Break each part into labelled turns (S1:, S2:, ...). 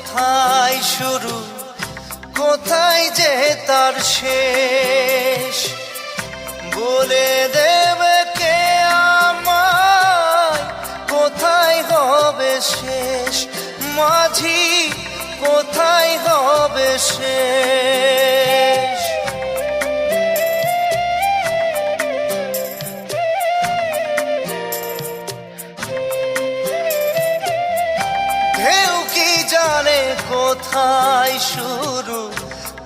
S1: কোথায় শুরু কোথায় যে তার শেষ, বলে দেবে কে আমায় কোথায় হবে শেষ, মাঝি কোথায় হবে শেষ। ঢেউ কি জানে কোথায় শুরু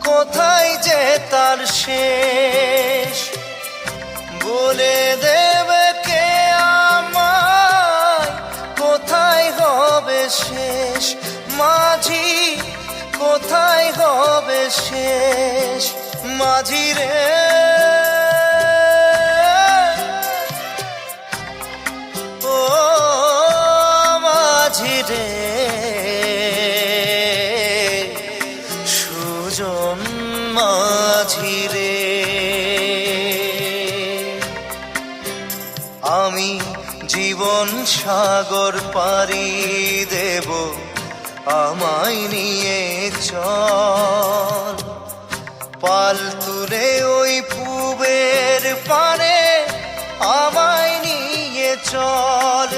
S1: কোথায় যে তার শেষ, বলে দেবে কে আমায় কোথায় হবে শেষ, মাঝি কোথায় হবে শেষ। মাঝি রে ও মাঝি রে, সুজন মাঝি রে, আমি জীবন সাগর পাড়ি দেব, আমায় নিয়ে চল, পাল তুলে ওই পুবের পারে আমায় নিয়ে চল।